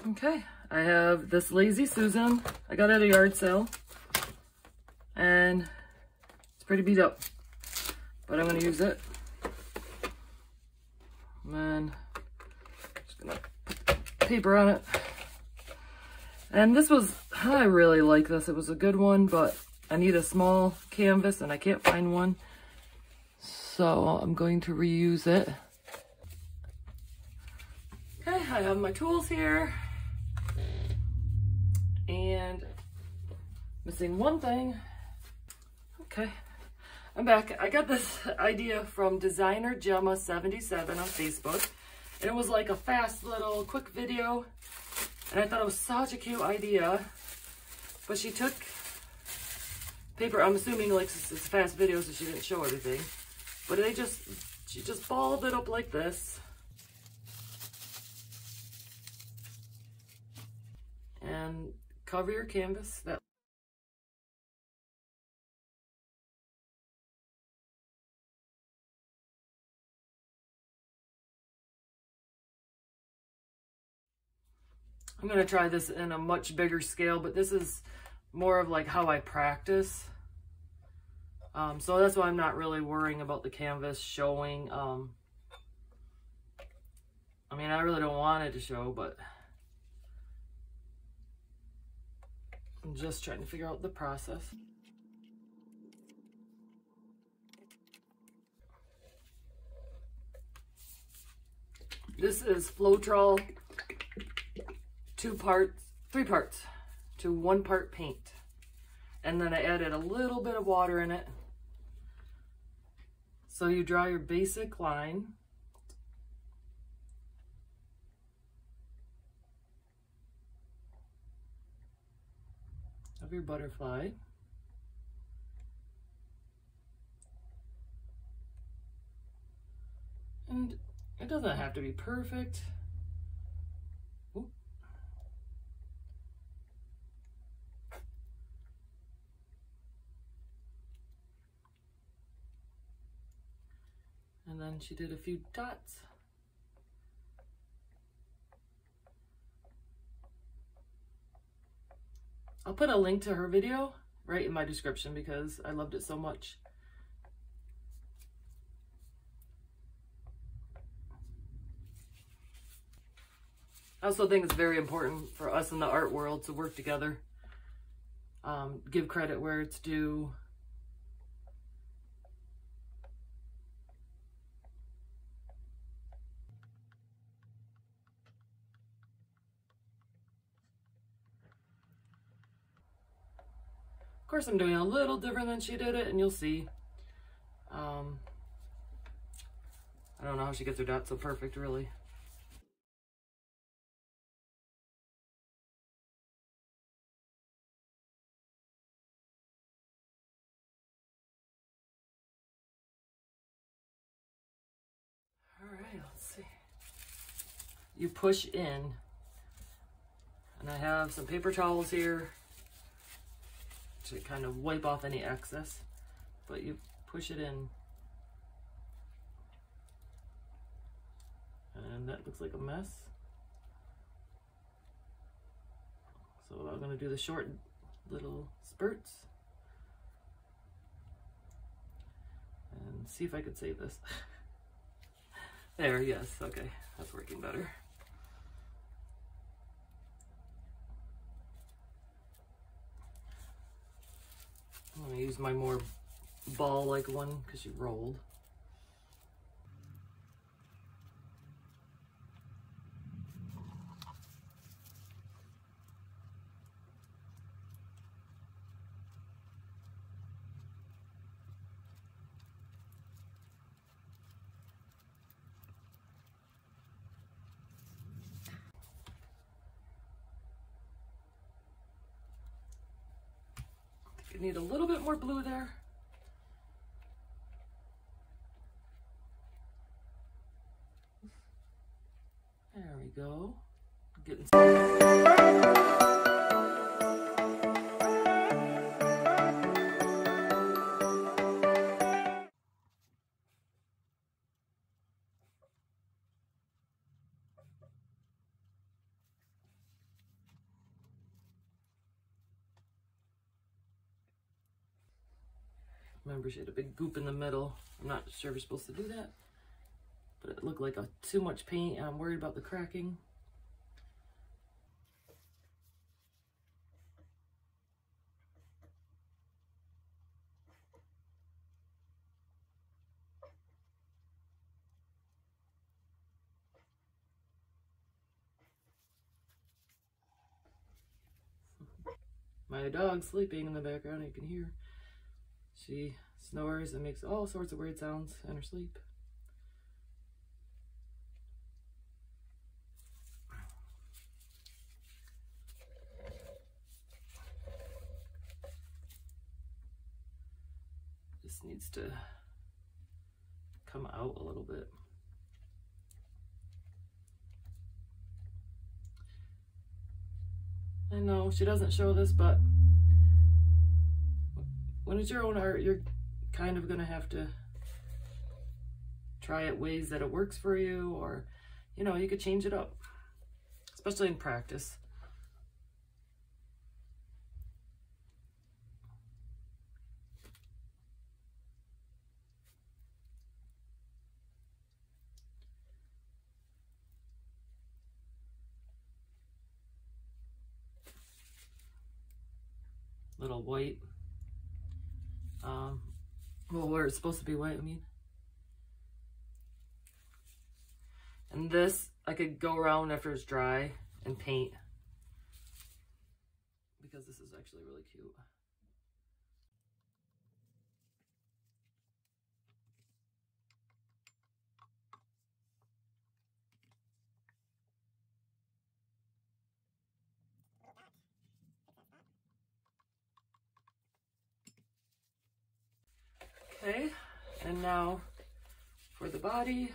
Okay, I have this Lazy Susan. I got it at a yard sale. And it's pretty beat up, but I'm gonna use it. And then just gonna put paper on it. And this was, I really like this. It was a good one, but I need a small canvas and I can't find one. So I'm going to reuse it. Okay, I have my tools here. And missing one thing. Okay, I'm back. I got this idea from designer Gemma 77 on Facebook. And it was like a fast little quick video. And I thought it was such a cute idea. But she took paper, I'm assuming like it's a fast video so she didn't show everything. But she just balled it up like this. And cover your canvas. I'm going to try this in a much bigger scale, but this is more of like how I practice. So that's why I'm not really worrying about the canvas showing. I mean, I really don't want it to show, but I'm just trying to figure out the process. This is Floetrol 3 parts to 1 part paint. And then I added a little bit of water in it. So you draw your basic line. Of your butterfly. And it doesn't have to be perfect. Ooh. And then she did a few dots. I'll put a link to her video right in my description because I loved it so much. I also think it's very important for us in the art world to work together. Give credit where it's due. Of course, I'm doing a little different than she did it, and you'll see. I don't know how she gets her dots so perfect, really. All right, let's see. You push in, and I have some paper towels here to kind of wipe off any excess, but you push it in. And that looks like a mess. So I'm going to do the short little spurts. And see if I could save this. There, yes, okay, that's working better. I'm going to use my more ball-like one because you rolled. I need a little bit more blue there. There we go. Getting Remember, she had a big goop in the middle. I'm not sure if you're supposed to do that, but it looked like too much paint, and I'm worried about the cracking. My dog's sleeping in the background, you can hear. She snores and makes all sorts of weird sounds in her sleep. This needs to come out a little bit. I know she doesn't show this, but when it's your own art, you're kind of gonna have to try it ways that it works for you, or, you know, you could change it up, especially in practice. Little white, well, where it's supposed to be white, I mean. And this, I could go around after it's dry and paint, because this is actually really cute. Okay, and now for the body.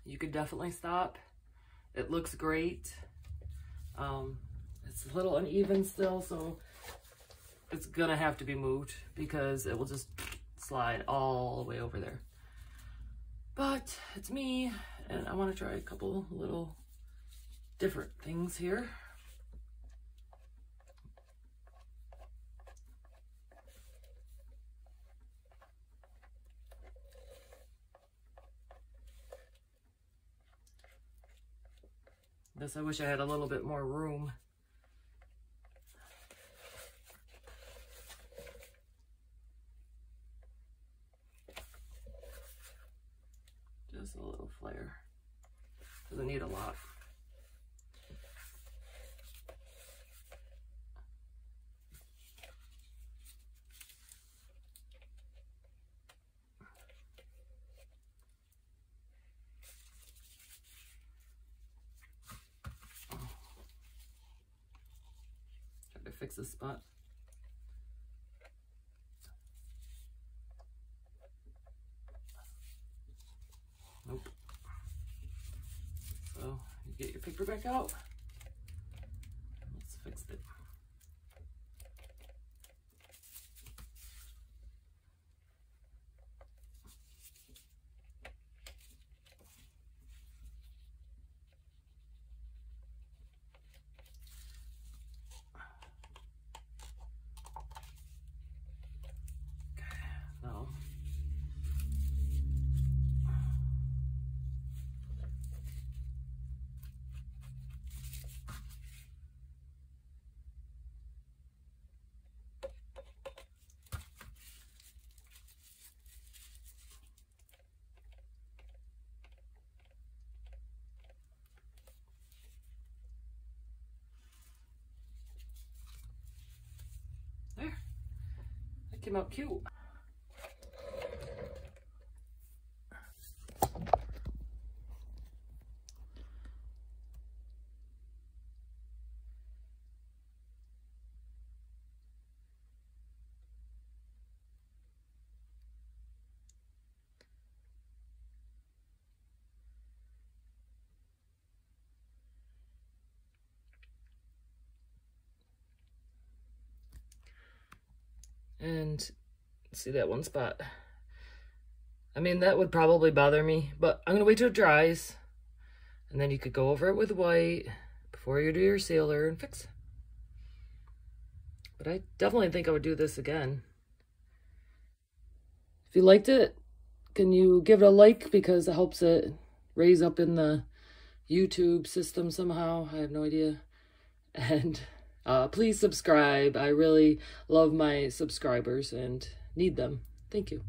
You could definitely stop. It looks great. It's a little uneven still, so it's gonna have to be moved because it will just slide all the way over there. But it's me, and I want to try a couple little different things here. This, I wish I had a little bit more room. Just a little flare. Doesn't need a lot. Fix this spot. Nope. So you get your paper back out. Let's fix it. came out cute. And see that one spot. I mean, that would probably bother me, but I'm gonna wait till it dries. And then you could go over it with white before you do your sealer and fix it. But I definitely think I would do this again. If you liked it, can you give it a like, because it helps it raise up in the YouTube system somehow. I have no idea. And please subscribe. I really love my subscribers and need them. Thank you.